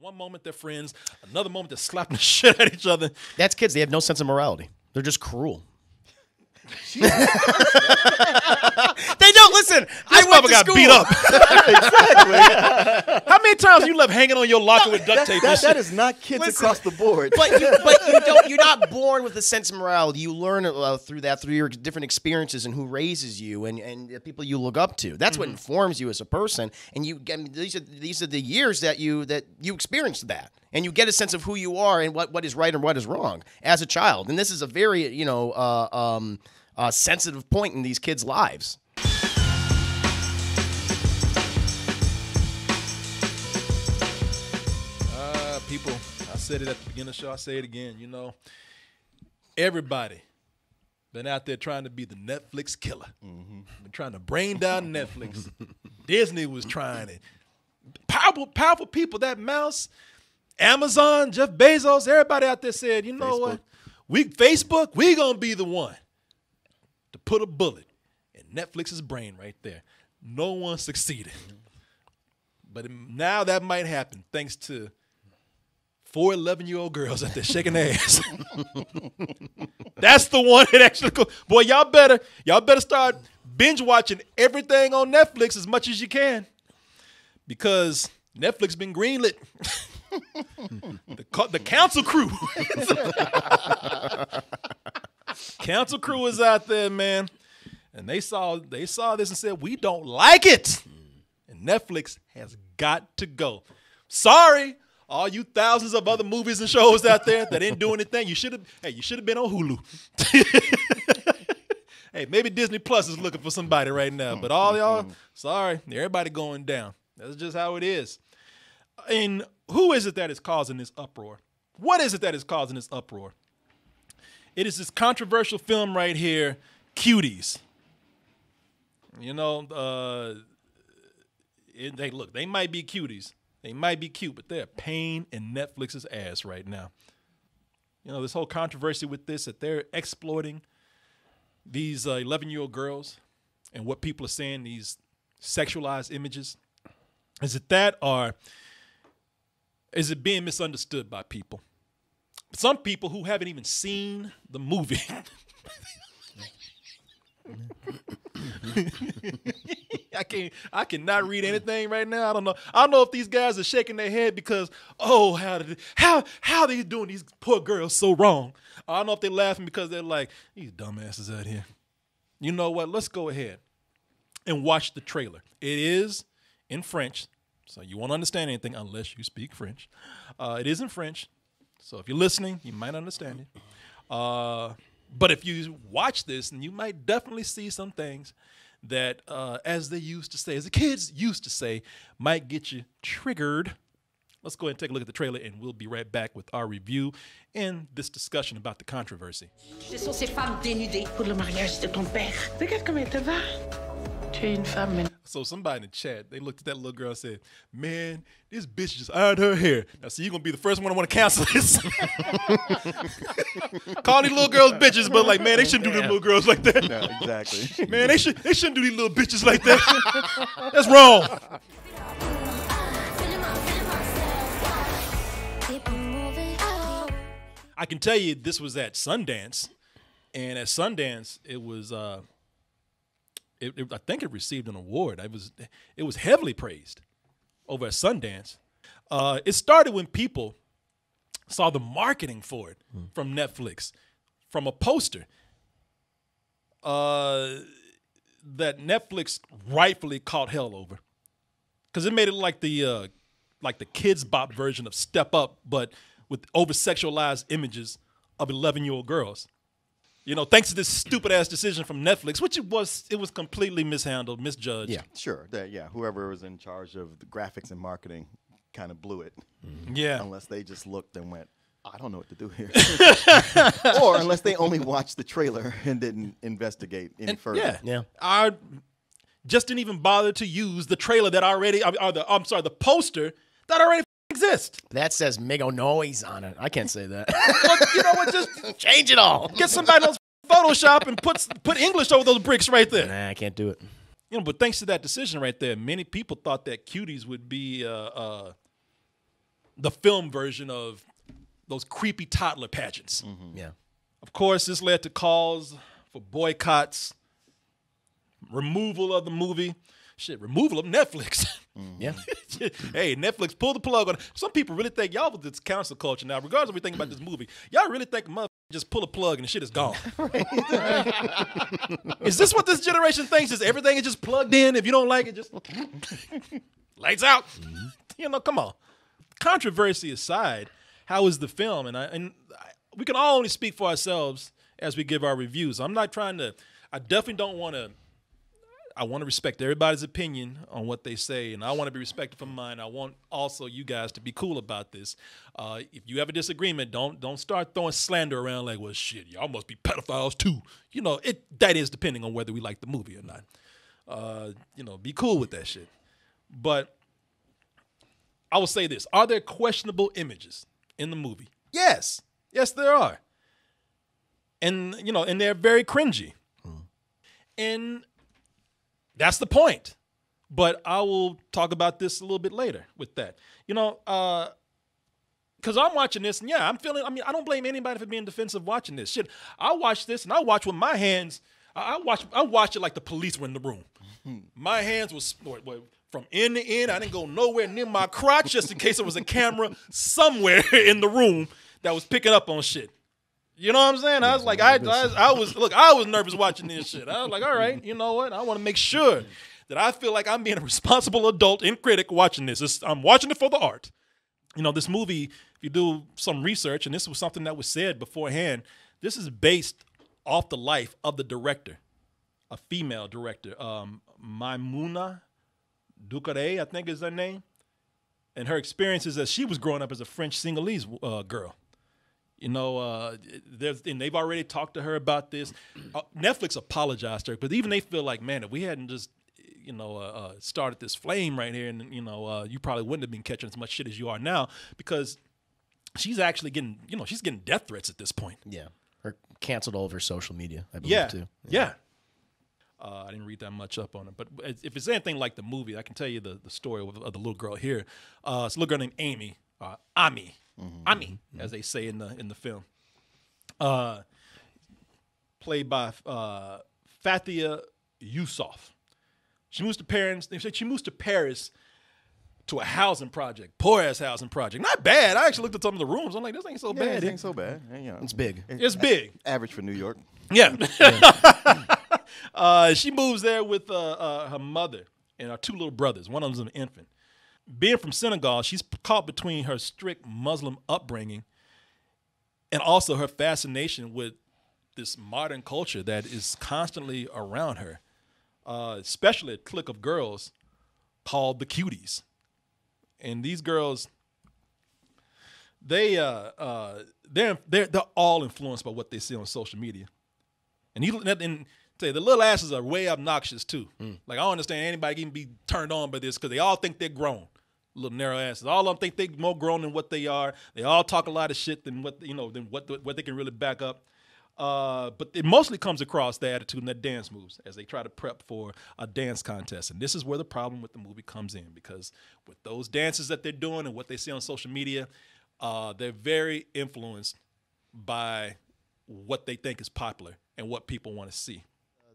One moment they're friends, another moment they're slapping the shit at each other. That's kids. They have no sense of morality. They're just cruel. They don't listen. I went to got school. beat up. Exactly. How many times you left hanging on your locker with duct tape? That is not kids across the board. But you don't. You're not born with a sense of morality. You learn through your different experiences and who raises you and the people you look up to. That's what informs you as a person. And these are the years that you experienced that, and you get a sense of who you are and what is right and what is wrong as a child. And this is a very sensitive point in these kids' lives. People, I said it at the beginning of the show, I say it again, everybody been out there trying to be the Netflix killer. Been trying to brain down Netflix. Disney was trying it. Powerful people, that mouse, Amazon, Jeff Bezos, everybody out there said, you know what? Facebook, we gonna be the one to put a bullet in Netflix's brain right there. No one succeeded. But now that might happen thanks to 4 11-year-old girls out there shaking their ass. That's the one that actually boy, y'all better start binge watching everything on Netflix as much as you can. Because Netflix been greenlit. The council crew. Council crew is out there, man. And they saw this and said, we don't like it. And Netflix has got to go. Sorry. All you thousands of other movies and shows out there that didn't do anything, you should have been on Hulu. Hey, maybe Disney Plus is looking for somebody right now. But all y'all, sorry, everybody going down. That's just how it is. And who is it that is causing this uproar? What is it that is causing this uproar? It is this controversial film right here, Cuties. They might be cuties. They might be cute, but they're a pain in Netflix's ass right now. This whole controversy with this, that they're exploiting these 11-year-old girls and what people are saying, these sexualized images. Is it that, or is it being misunderstood by people? Some people who haven't even seen the movie. I cannot read anything right now. I don't know if these guys are shaking their head because, how they doing these poor girls so wrong. I don't know if they're laughing because they're like, these dumbasses out here. You know what? Let's go ahead and watch the trailer. It is in French, so you won't understand anything unless you speak French. It is in French, so if you're listening, you might understand it. But if you watch this, and you might definitely see some things that, as the kids used to say, might get you triggered. Let's go ahead and take a look at the trailer, and we'll be right back with our review and this discussion about the controversy. Ce sont ces femmes dénudées. Pour le mariage de ton père. Regarde comment elle te va. Tu es une femme, mais... So somebody in the chat, they looked at that little girl and said, man, this bitch just ironed her hair. Now, see, you're going to be the first one to want to cancel this. Call these little girls bitches, but like, man, they shouldn't do these little girls like that. No, exactly. Man, they shouldn't do these little bitches like that. That's wrong. I can tell you this was at Sundance, and at Sundance, it was... I think it received an award. It was heavily praised over at Sundance. It started when people saw the marketing for it from Netflix, from a poster that Netflix rightfully caught hell over, because it made it like the Kids Bop version of Step Up, but with over sexualized images of 11-year-old girls. Thanks to this stupid ass decision from Netflix, which it was completely mishandled, misjudged. Yeah, sure. Whoever was in charge of the graphics and marketing kind of blew it. Yeah. Unless they just looked and went, I don't know what to do here. Or unless they only watched the trailer and didn't investigate any further. Yeah. I just didn't even bother to use the trailer that already, the poster that already exists. That says Mego Noise on it. I can't say that. Well, you know what? Just change it all. Get somebody else Photoshop and put English over those bricks right there. Nah, I can't do it. But thanks to that decision right there, many people thought that Cuties would be the film version of those creepy toddler pageants. Yeah. Of course, this led to calls for boycotts, removal of the movie. Shit, removal of Netflix. Yeah. Hey, Netflix, pull the plug on it. Some people really think y'all with this cancel culture now, regardless of what we think about this movie. Y'all really think a motherfucker just pull a plug and the shit is gone. Is this what this generation thinks? Is everything is just plugged in? If you don't like it, just lights out. You know, come on. Controversy aside, how is the film? And we can all only speak for ourselves as we give our reviews. I'm not trying to. I definitely don't want to. I want to respect everybody's opinion on what they say, and I want to be respected for mine. I want also you guys to be cool about this. If you have a disagreement, don't start throwing slander around like, well, shit, y'all must be pedophiles too. You know, that is depending on whether we like the movie or not. You know, be cool with that shit. But I will say this: are there questionable images in the movie? Yes, there are, and you know, and they're very cringy, and that's the point. But I will talk about this a little bit later with that. You know, because I'm watching this, and yeah, I don't blame anybody for being defensive watching this. Shit, I watch this, and I watch with my hands. I watch it like the police were in the room. My hands was from end to end. I didn't go nowhere near my crotch just in case there was a camera somewhere in the room that was picking up on shit. You know what I'm saying? I was like, I was nervous watching this shit. I was like, all right, you know what? I want to make sure that I feel like I'm being a responsible adult and critic watching this. I'm watching it for the art. You know, this movie, if you do some research, and this was something that was said beforehand, this is based off the life of the director, a female director, Maimouna Ducare, I think is her name, and her experiences as she was growing up as a French Senegalese girl. You know, and they've already talked to her about this. Netflix apologized to her, but even they feel like, man, if we hadn't just, you know, started this flame right here, and you know, you probably wouldn't have been catching as much shit as you are now, because she's actually getting, you know, she's getting death threats at this point. Yeah, or canceled all of her social media, I believe, too. Yeah. I didn't read that much up on it, but if it's anything like the movie, I can tell you the story of the little girl here. It's a little girl named Amy, Ami. Ami, as they say in the film, played by Fathia Youssef. She moves to Paris to a housing project, poor ass housing project. Not bad. I actually looked at some of the rooms. I'm like, this ain't so bad. It ain't so bad. You know, It's big. It's big. Average for New York. Yeah. She moves there with her mother and her two little brothers. One of them's an infant. Being from Senegal, she's caught between her strict Muslim upbringing and also her fascination with this modern culture that is constantly around her, especially a clique of girls called the Cuties. And these girls, they're all influenced by what they see on social media. And the little asses are way obnoxious too. Like, I don't understand anybody can be turned on by this because they all think they're grown. Little narrow asses. All of them think they're more grown than what they are. They all talk a lot of shit than what they can really back up. But it mostly comes across the attitude and the dance moves as they try to prep for a dance contest. And this is where the problem with the movie comes in, because with those dances that they're doing and what they see on social media, they're very influenced by what they think is popular and what people want to see.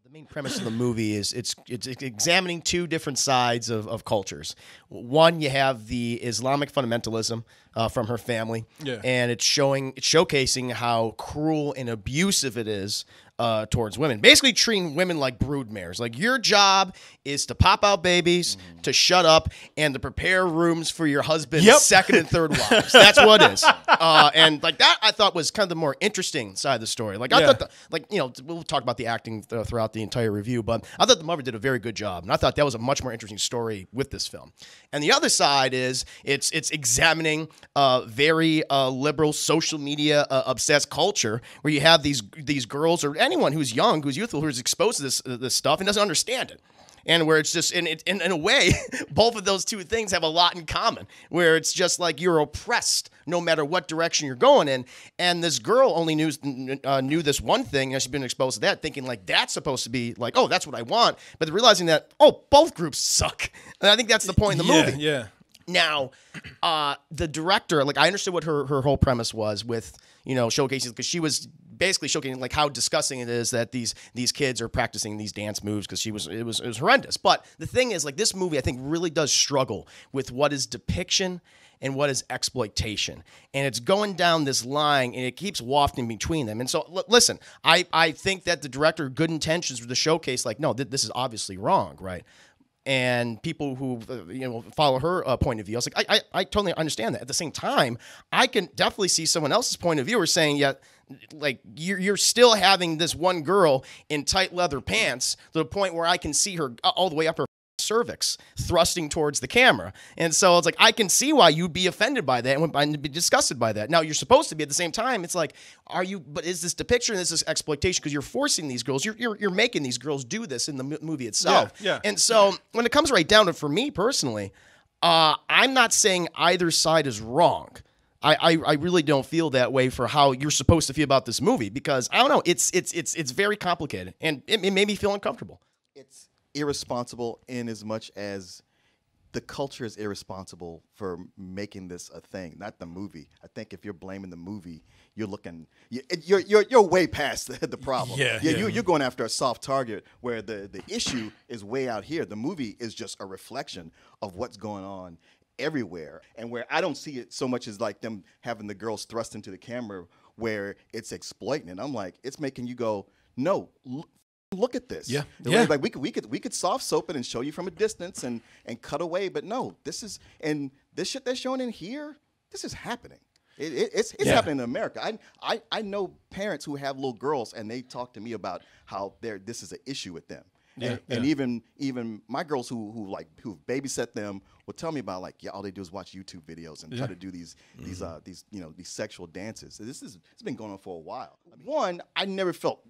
The main premise of the movie is it's examining two different sides of cultures. One, you have the Islamic fundamentalism from her family, and it's showcasing how cruel and abusive it is towards women. Basically treating women like broodmares. Like, your job is to pop out babies, to shut up, and to prepare rooms for your husband's second and third wives. That's what it is. And like that, I thought was kind of the more interesting side of the story. Like, I thought, we'll talk about the acting throughout the entire review, but I thought the mother did a very good job, and I thought that was a much more interesting story with this film. And the other side is it's examining very liberal social media obsessed culture where you have these girls or anyone who's young, who's youthful, who's exposed to this stuff and doesn't understand it. And where it's just, in a way, both of those two things have a lot in common, where it's just like you're oppressed no matter what direction you're going in. And this girl only knew this one thing, and she's been exposed to that, thinking like that's supposed to be like, oh, that's what I want. But realizing that, oh, both groups suck. And I think that's the point in the movie. Yeah. Now, the director, like I understood what her whole premise was with, showcasing, because she was basically showcasing like how disgusting it is that these kids are practicing these dance moves, because it was horrendous. But the thing is, like, this movie I think really does struggle with what is depiction and what is exploitation. And it's going down this line, and it keeps wafting between them. And so, listen, I think that the director, good intentions for the showcase, like, no, this is obviously wrong, right? And people who follow her point of view, I was like, I totally understand that. At the same time, I can definitely see someone else's point of view, or saying, yeah, like you're still having this one girl in tight leather pants to the point where I can see her all the way up her cervix thrusting towards the camera. And so it's like, I can see why you'd be offended by that and be disgusted by that. Now, you're supposed to be, at the same time, it's like, but is this depiction, is this exploitation? Because you're forcing these girls, you're making these girls do this in the movie itself. Yeah. And so when it comes right down to it, for me personally, I'm not saying either side is wrong. I really don't feel that way for how you're supposed to feel about this movie, because I don't know, it's very complicated, and it made me feel uncomfortable. It's irresponsible in as much as the culture is irresponsible for making this a thing, not the movie. I think if you're blaming the movie, you're way past the problem. You're going after a soft target, where the issue is way out here. The movie is just a reflection of what's going on everywhere, and where I don't see it so much as like them having the girls thrust into the camera where it's exploiting it. I'm like, it's making you go, no, look at this. Yeah. Like we could soft soap it and show you from a distance and cut away, but no, this shit they're showing in here, this is happening. It's happening in America. I know parents who have little girls, and they talk to me about how this is an issue with them. And even my girls who babysat them will tell me about, like, all they do is watch YouTube videos and try to do these sexual dances. So it's been going on for a while. One, I never felt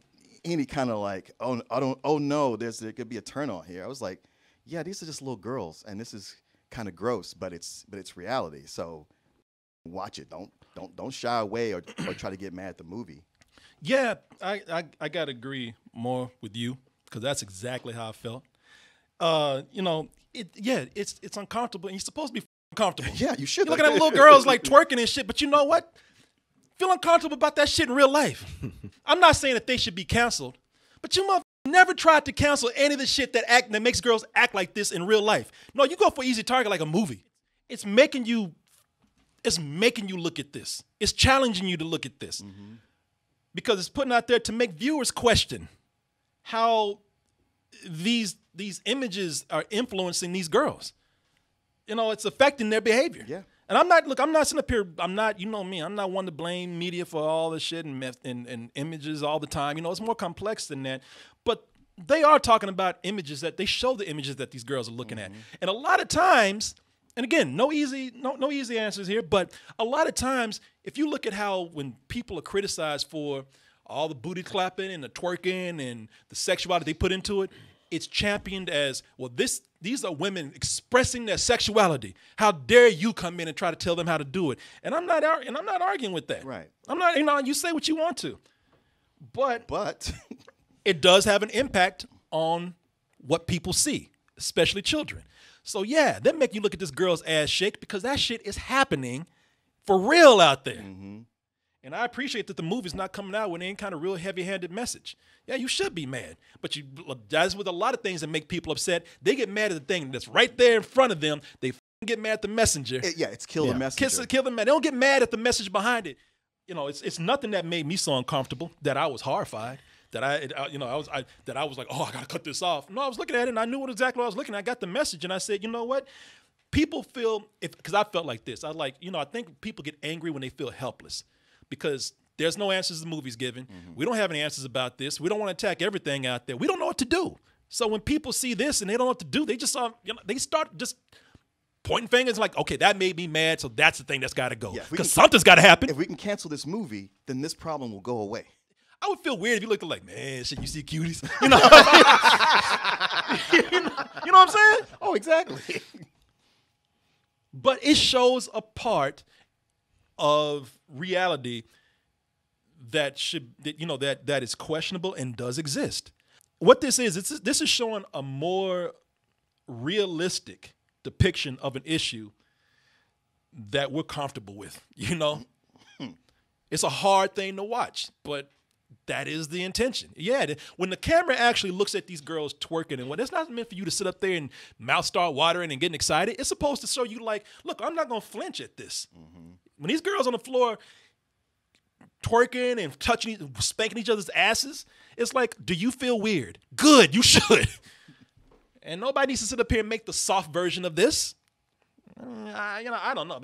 any kind of like, oh no, there could be a turn on here. I was like, yeah, these are just little girls, and this is kind of gross, but it's reality. So watch it. Don't shy away or try to get mad at the movie. Yeah, I gotta agree more with you, because that's exactly how I felt. It's uncomfortable, and you're supposed to be comfortable. Yeah, you should. You're looking at little girls like twerking and shit, but you know what? Feel uncomfortable about that shit in real life. I'm not saying that they should be canceled, but you never tried to cancel any of the shit that makes girls act like this in real life. No, you go for easy target like a movie. It's making you look at this. It's challenging you to look at this. Mm-hmm. Because it's putting out there to make viewers question how these images are influencing these girls. It's affecting their behavior. Yeah. And I'm not sitting up here, you know me, I'm not one to blame media for all this shit and images all the time. It's more complex than that. But they are talking about images that they show the images that these girls are looking at. And a lot of times, and again, no easy answers here, but a lot of times, if you look at how when people are criticized for all the booty clapping and the twerking and the sexuality they put into it, it's championed as, well, these are women expressing their sexuality. How dare you come in and try to tell them how to do it? And I'm not arguing with that. Right. I'm not. You say what you want to, but it does have an impact on what people see, especially children. So yeah, that make you look at this girl's ass shake, because that shit is happening for real out there. Mm-hmm. And I appreciate that the movie's not coming out with any kind of real heavy-handed message. Yeah, you should be mad. But as with a lot of things that make people upset, they get mad at the thing that's right there in front of them. They get mad at the messenger. It's kill the messenger. Kill the messenger. They don't get mad at the message behind it. It's nothing that made me so uncomfortable that I was horrified. That I was like, oh, I gotta cut this off. No, I was looking at it and I knew exactly what I was looking at. I got the message and I said, you know what? People feel, because I felt like this. I think people get angry when they feel helpless, because there's no answers the movie's giving. Mm-hmm. We don't have any answers about this. We don't want to attack everything out there. We don't know what to do. So when people see this and they don't know what to do, they just they start just pointing fingers like, okay, that made me mad, so that's the thing that's got to go. Because something's got to happen. If we can cancel this movie, then this problem will go away. I would feel weird if you looked like, man, shit, you see cuties? You know what I'm saying? Oh, exactly. But it shows a part of reality that is questionable and does exist. What this is showing a more realistic depiction of an issue that we're comfortable with. You know, it's a hard thing to watch, but that is the intention. Yeah, when the camera actually looks at these girls twerking and what, it's not meant for you to sit up there and mouth start watering and getting excited. It's supposed to show you like, look, I'm not gonna flinch at this. When these girls on the floor twerking and touching, spanking each other's asses, it's like, do you feel weird? Good, you should. And nobody needs to sit up here and make the soft version of this. I don't know,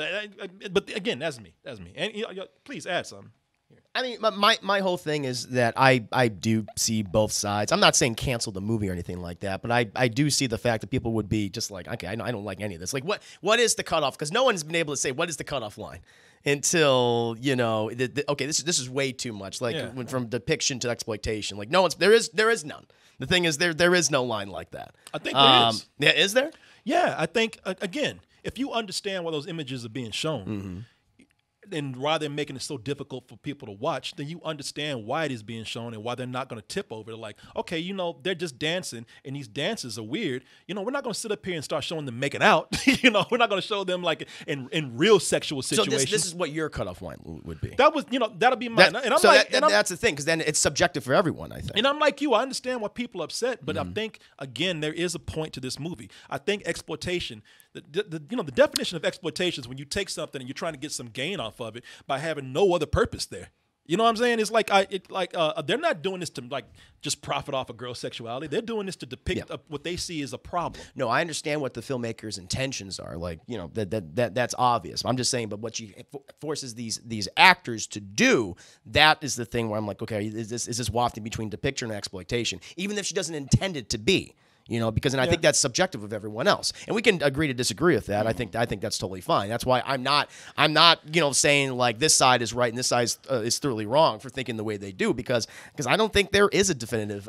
but again, that's me. And please add something. I mean, my whole thing is that I do see both sides. I'm not saying cancel the movie or anything like that, but I do see the fact that people would be just like, okay, I don't like any of this. Like, what is the cutoff? Because no one's been able to say what is the cutoff line until, you know, okay, this is way too much. Like from depiction to exploitation. Like there is none. The thing is there is no line like that. I think there is. Yeah, is there? Yeah, I think again, if you understand why those images are being shown. And why they're making it so difficult for people to watch, then you understand why it is being shown and why they're not going to tip over. They're like, okay, you know, they're just dancing, and these dances are weird. You know, we're not going to sit up here and start showing them making out. You know, we're not going to show them like in real sexual situations. So this is what your cutoff line would be. That was, you know, that'll be mine. And I'm so like, that's the thing, because then it's subjective for everyone, I think. And I'm like you, I understand why people are upset, but I think again there is a point to this movie. I think exploitation. The definition of exploitation is when you take something and you're trying to get some gain off of it by having no other purpose there. You know what I'm saying? It's like they're not doing this to like just profit off of girl sexuality. They're doing this to depict what they see as a problem. No, I understand what the filmmaker's intentions are. Like, you know, that's obvious. I'm just saying, but what you forces these actors to do, that is the thing where I'm like, okay, is this wafting between depiction and exploitation, even if she doesn't intend it to be. You know, because I think that's subjective of everyone else, and we can agree to disagree with that. I think that's totally fine. That's why I'm not you know saying like this side is right and this side is thoroughly wrong for thinking the way they do, because I don't think there is a definitive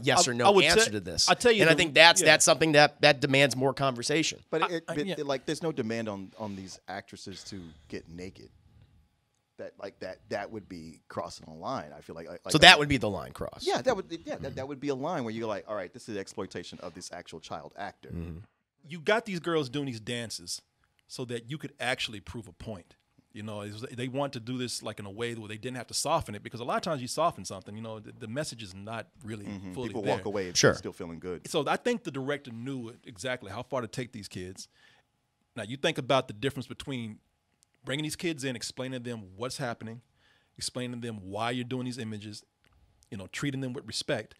yes or no answer to this. I tell you, and I think that's something that demands more conversation. But like there's no demand on these actresses to get naked. That would be crossing a line. I feel like so that would be the line cross. Yeah, that would be a line where you're like, all right, this is exploitation of this actual child actor. You got these girls doing these dances so that you could actually prove a point. You know, they want to do this like in a way where they didn't have to soften it, because a lot of times you soften something, you know, the message is not really fully People there. walk away still feeling good. So I think the director knew exactly how far to take these kids. Now you think about the difference between bringing these kids in, explaining to them what's happening, explaining to them why you're doing these images, you know, treating them with respect,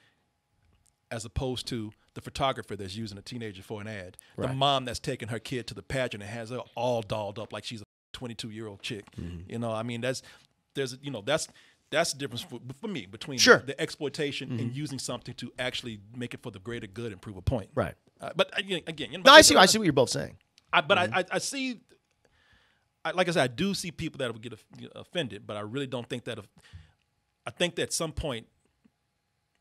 as opposed to the photographer that's using a teenager for an ad, the mom that's taking her kid to the pageant and has her all dolled up like she's a 22-year-old chick. You know, I mean, that's the difference for me between the exploitation and using something to actually make it for the greater good and prove a point. Right. But again, you know, no, I see what you're both saying. I see. Like I said, I do see people that would get offended, but I really don't think that. I think that at some point,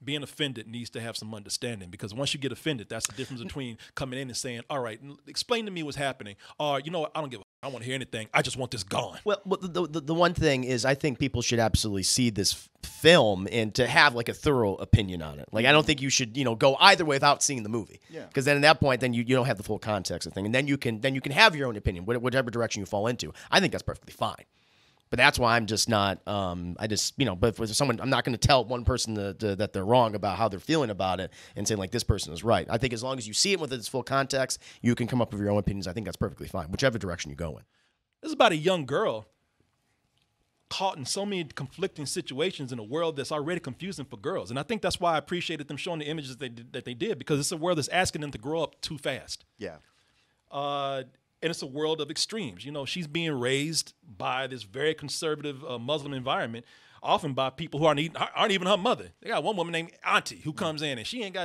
being offended needs to have some understanding, because once you get offended, that's the difference between coming in and saying, "All right, explain to me what's happening," or you know what, I don't give a. I don't want to hear anything. I just want this gone. Well, the one thing is, I think people should absolutely see this film and to have like a thorough opinion on it. Like, I don't think you should, you know, go either way without seeing the movie. Yeah. Because then at that point, then you don't have the full context of the thing, and then you can have your own opinion, whatever direction you fall into. I think that's perfectly fine. But that's why I'm just not. But for someone, I'm not going to tell one person that they're wrong about how they're feeling about it and say like this person is right. I think as long as you see it with its full context, you can come up with your own opinions. I think that's perfectly fine, whichever direction you go in. This is about a young girl caught in so many conflicting situations in a world that's already confusing for girls, and I think that's why I appreciated them showing the images that they did, because it's a world that's asking them to grow up too fast. Yeah. And it's a world of extremes. You know, she's being raised by this very conservative Muslim environment, often by people who aren't even her mother. They got one woman named Auntie who comes in, and she ain't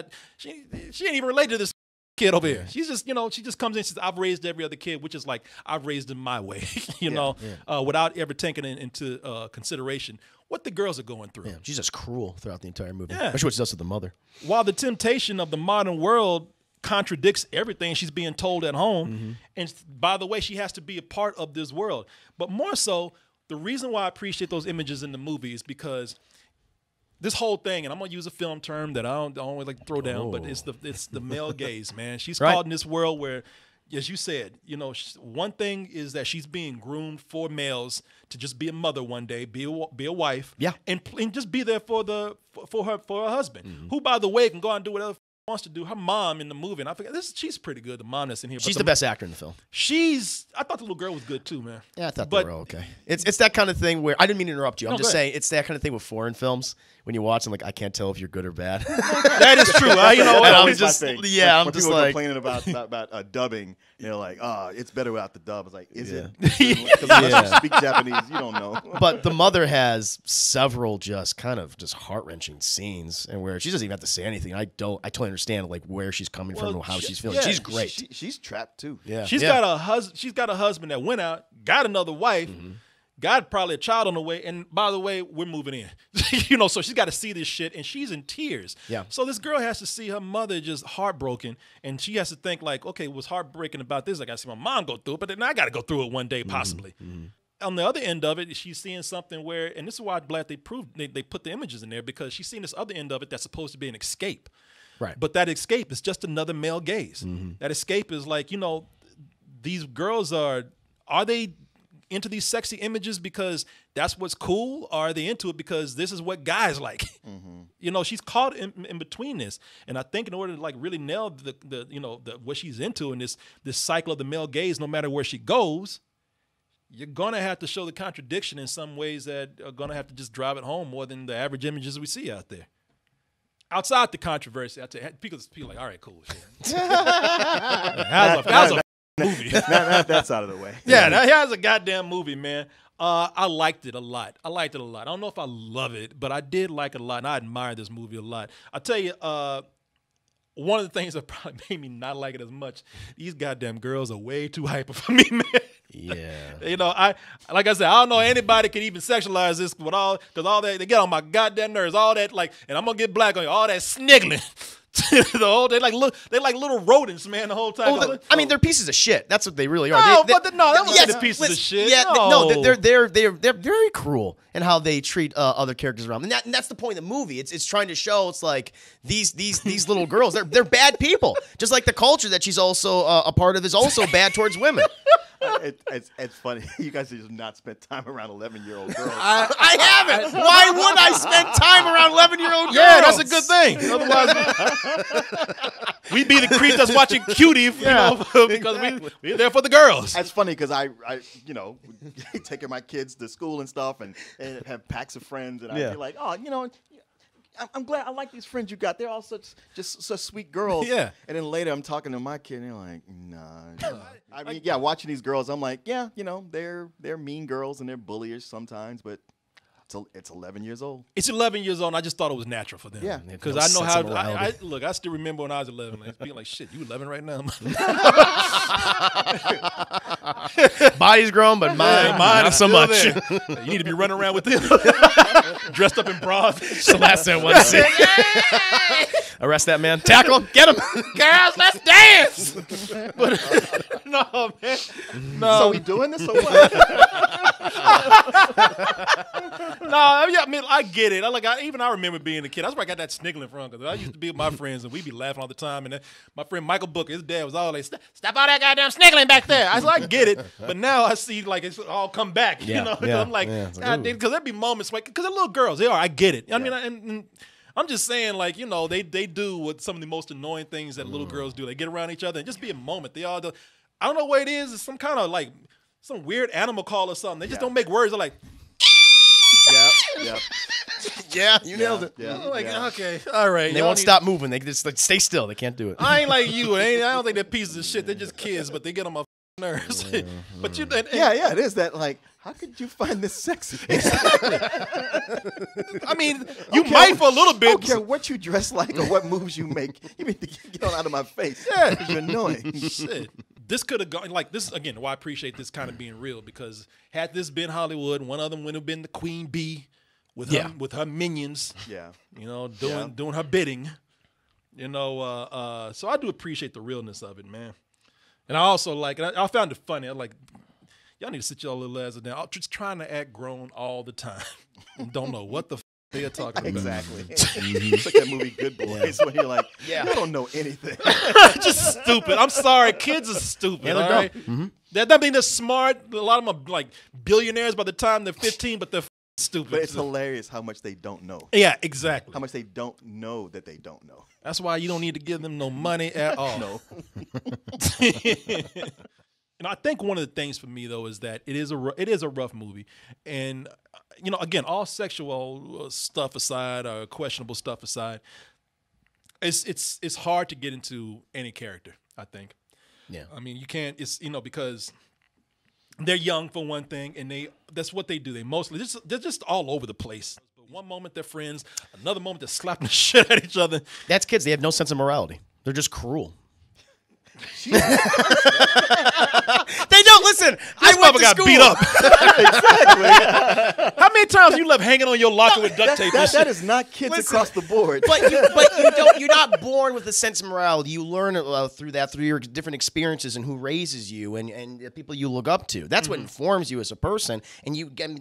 even related to this kid over here. She's just, you know, she just comes in and says, I've raised every other kid, which is like, I've raised them my way, without ever taking into consideration what the girls are going through. Yeah, she's just cruel throughout the entire movie. Yeah. Especially what she does to the mother. While the temptation of the modern world contradicts everything she's being told at home. And by the way, she has to be a part of this world. But more so, the reason why I appreciate those images in the movie is because this whole thing, and I'm gonna use a film term that I don't always like to throw down, but it's the male gaze, man. She's caught in this world where as you said, you know, one thing is that she's being groomed for males to just be a mother one day, be a wife, and just be there for her husband, who, by the way, can go out and do whatever wants to do. Her mom in the movie, and I forget she's pretty good. The mom that's in here, She's the best actor in the film. I thought the little girl was good too, man. Yeah, I thought they were okay. It's that kind of thing where I didn't mean to interrupt you. I'm just saying it's that kind of thing with foreign films. When you watch them, like I can't tell if you're good or bad. That is true. You know, That's I'm always my just thing. I'm when just people are like complaining about dubbing. You know, like, oh, it's better without the dub. It's like, is it? Yeah. Because unless you speak Japanese, you don't know. But the mother has several just heart wrenching scenes, and where she doesn't even have to say anything. I totally understand like where she's coming from and how she's feeling. yeah, she's great. She's trapped too. Yeah, She's got a husband. She's got a husband that went out, got another wife, got probably a child on the way. And by the way, we're moving in. You know, so she's got to see this shit, and she's in tears. Yeah. So this girl has to see her mother just heartbroken, and she has to think like, okay, what's heartbreaking about this? I got to see my mom go through it, but then I got to go through it one day possibly. On the other end of it, she's seeing something where, and this is why I'm glad they put the images in there, because she's seeing this other end of it that's supposed to be an escape. Right. But that escape is just another male gaze. That escape is like, you know, these girls are they into these sexy images because that's what's cool? Or are they into it because this is what guys like? You know, she's caught in between this. And I think in order to like really nail the what she's into in this cycle of the male gaze, no matter where she goes, you're going to have to show the contradiction in some ways that are going to have to just drive it home more than the average images we see out there. Outside the controversy, I tell you, people are like, all right, cool. Shit. That was a movie. That's out of the way. Yeah, that was a goddamn movie, man. I liked it a lot. I don't know if I love it, but I did like it a lot, and I admire this movie a lot. I'll tell you, one of the things that probably made me not like it as much, these goddamn girls are way too hyper for me, man. Yeah. You know, like I said, I don't know anybody can even sexualize this with because all that, they get on my goddamn nerves, all that, like, and I'm gonna get black on you, all that sniggling. They like little rodents, man, the whole time. I mean, they're pieces of shit. That's what they really are. No, that wasn't the pieces of shit. Yeah, no. They're very cruel in how they treat other characters around, and that's the point of the movie. It's trying to show it's like these little girls. They're bad people, just like the culture that she's also a part of is also bad towards women. It's funny. You guys have just not spent time around 11-year-old girls. I haven't. Why would I spend time around 11-year-old girls? Yeah, that's a good thing. Otherwise, we'd be the creeps that's watching Cutie, because we're there for the girls. That's funny because I taking my kids to school and stuff and have packs of friends, and I'd be like, oh, I'm glad I like these friends you got. They're all such sweet girls. Yeah. And then later I'm talking to my kid and they're like, nah. I mean, watching these girls, I'm like, yeah, they're mean girls and they're bullish sometimes, but it's 11 years old. It's 11 years old, and I just thought it was natural for them. Yeah. Because I know how, look, I still remember when I was 11, like, being like, shit, you 11 right now? Body's grown, but mine not so much. You need to be running around with them. Dressed up in bras. So last time one scene. Arrest that man. Tackle him. Get him. Girls, let's dance. But, no, man. No. So we doing this or what? No, I mean, I get it. I remember being a kid. That's where I got that sniggling from, because I used to be with my friends and we'd be laughing all the time. And then my friend Michael Booker, his dad was all like, "Stop all that goddamn sniggling back there." I get it, but now I see like it's all come back. I'm like, because there'd be moments like, because they're little girls, they are. I get it. I mean, and I'm just saying, like, they do what some of the most annoying things that little girls do. They get around each other and just be a moment. They all do. I don't know what it is. It's some kind of like some weird animal call or something. They just don't make words. They're like. Yep. Yeah, you nailed it. Yeah. Okay, all right. And they won't stop moving. They just like stay still. They can't do it. I ain't like you. I don't think they're pieces of shit. They're just kids, but they get on my nerves. But it is that, like, how could you find this sexy? I mean, you might for a little bit. I don't care what you dress like or what moves you make. You need to get on out of my face. Yeah, you're annoying. Shit. This could have gone like this again. Why I appreciate this kind of being real, because had this been Hollywood, one of them would have been the Queen Bee with her minions. Yeah, doing her bidding. So I do appreciate the realness of it, man. And I also I found it funny. I'm like, y'all need to sit y'all little asses down. I'm just trying to act grown all the time and don't know what the They are talking about. Exactly. It's like that movie Good Boys when you're like, you don't know anything. Just stupid. I'm sorry, kids are stupid. Yeah, they're all dumb. right? That mean they're smart. A lot of them are like billionaires by the time they're 15, but they're stupid. But it's hilarious how much they don't know. Yeah, exactly. How much they don't know that they don't know. That's why you don't need to give them no money at all. No. And I think one of the things for me though is that it is a rough movie, and again, all sexual stuff aside, or questionable stuff aside, it's hard to get into any character. I think. Yeah. I mean, you can't. It's because they're young for one thing, and that's what they do. They're just all over the place. One moment they're friends, another moment they're slapping the shit at each other. That's kids. They have no sense of morality. They're just cruel. They don't listen. I went to got school. beat up. Exactly. How many times you left hanging on your locker with duct tape? and shit? That is not kids Listen, across the board. But you don't. You're not born with a sense of morality. You learn through your different experiences and who raises you and the people you look up to. That's what informs you as a person. And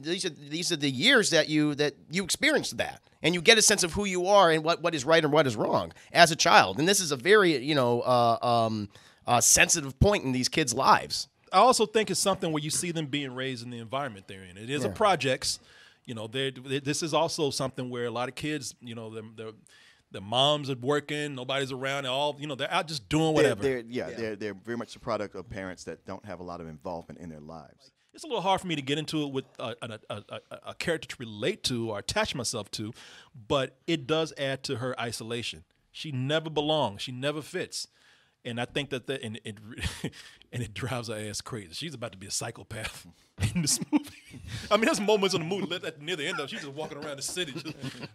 these are the years that you experienced that, and you get a sense of who you are and what is right and what is wrong as a child. And this is a very sensitive point in these kids' lives. I also think it's something where you see them being raised in the environment they're in. It is a projects. This is also something where a lot of kids, their moms are working, nobody's around, they're out just doing whatever. They're very much the product of parents that don't have a lot of involvement in their lives. It's a little hard for me to get into it with a character to relate to or attach myself to, but it does add to her isolation. She never belongs. She never fits. And I think that it drives her ass crazy. She's about to be a psychopath in this movie. I mean, there's moments in the movie near the end of it, she's just walking around the city,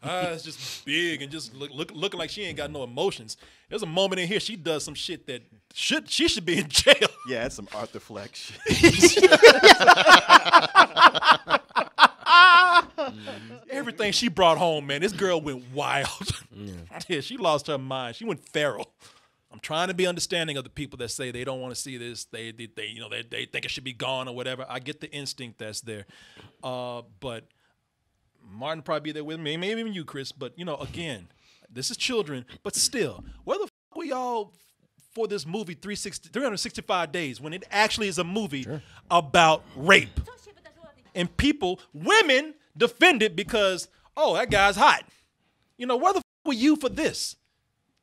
eyes just big and just looking like she ain't got no emotions. There's a moment in here she does some shit that she should be in jail. Yeah, it's some Arthur Fleck shit. Everything she brought home, man, this girl went wild. Yeah, she lost her mind. She went feral. I'm trying to be understanding of the people that say they don't want to see this. They think it should be gone or whatever. I get the instinct that's there, but Martin probably be there with me, maybe even you, Chris. But again, this is children. But still, where the f were y'all for this movie 365 days when it actually is a movie about rape? And women defend it because that guy's hot. Where the f were you for this?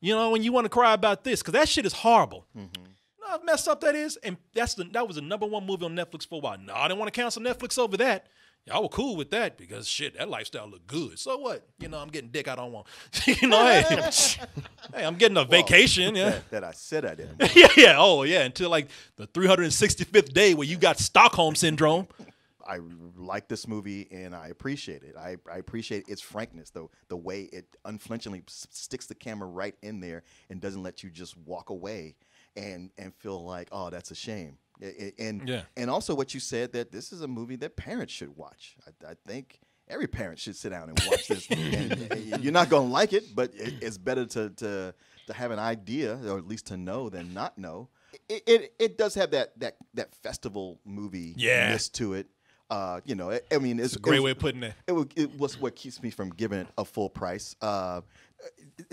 When you want to cry about this, because that shit is horrible. You know how messed up that is? And that was the #1 movie on Netflix for a while. No, I didn't want to cancel Netflix over that. Y'all were cool with that because shit, that lifestyle looked good. So what? I'm getting dick I don't want. Hey, I'm getting a vacation. Yeah. That I said I didn't want. Yeah. Oh, yeah. Until like the 365th day where you got Stockholm syndrome. I like this movie and I appreciate it. I appreciate its frankness, the way it unflinchingly sticks the camera right in there and doesn't let you just walk away and feel like, oh, that's a shame. And also what you said, that this is a movie that parents should watch. I think every parent should sit down and watch this. And you're not going to like it, but it's better to have an idea, or at least to know than not know. It does have that festival movie ness to it. I mean, it's a great way of putting it. It was what keeps me from giving it a full price.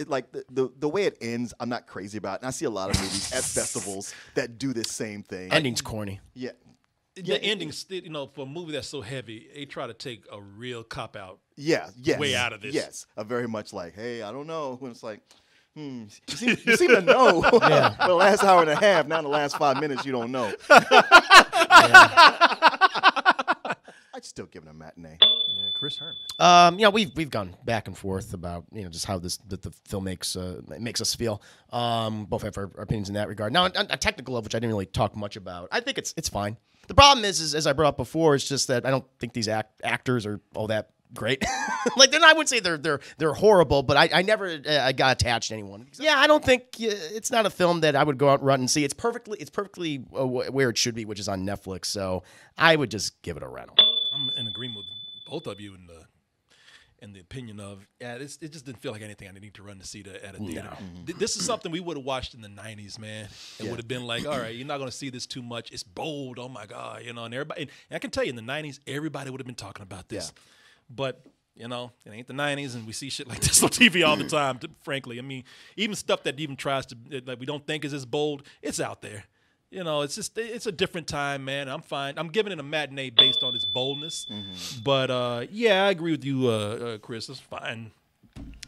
Like the way it ends, I'm not crazy about it. And I see a lot of movies at festivals that do this same thing. Ending's corny. Yeah. The endings, for a movie that's so heavy, they try to take a real cop out. Yes. Way out of this. Yes. Very much like, hey, I don't know. When it's like, you seem to know for the last hour and a half. Now in the last 5 minutes, you don't know. I'd still give it a matinee. Yeah, Chris Herman. We've gone back and forth about just how the film makes us feel. Both have our opinions in that regard. Now, on a technical level, which I didn't really talk much about, I think it's fine. The problem is as I brought up before, it's just that I don't think these actors are all that great. Like, then I wouldn't say they're horrible, but I never got attached to anyone. Yeah, I don't think it's not a film that I would go out and run and see. It's perfectly where it should be, which is on Netflix. So I would just give it a rental. I'm in agreement with both of you in the opinion of it just didn't feel like anything I need to run to see at a theater. No. This is something we would have watched in the 90s, man. It would have been like, all right, you're not going to see this too much. It's bold. Oh my God, and everybody. And I can tell you, in the 90s, everybody would have been talking about this. Yeah. But You know, it ain't the 90s, and we see shit like this on TV all the time, frankly. I mean, even stuff that even tries to, like, we don't think is as bold, it's out there. You know, it's just, it's a different time, man. I'm fine. I'm giving it a matinee based on its boldness. But, yeah, I agree with you, Chris. It's fine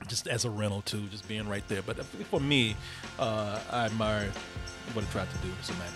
just as a rental, too, just being right there. But for me, I admire what it tried to do. It's a matinee.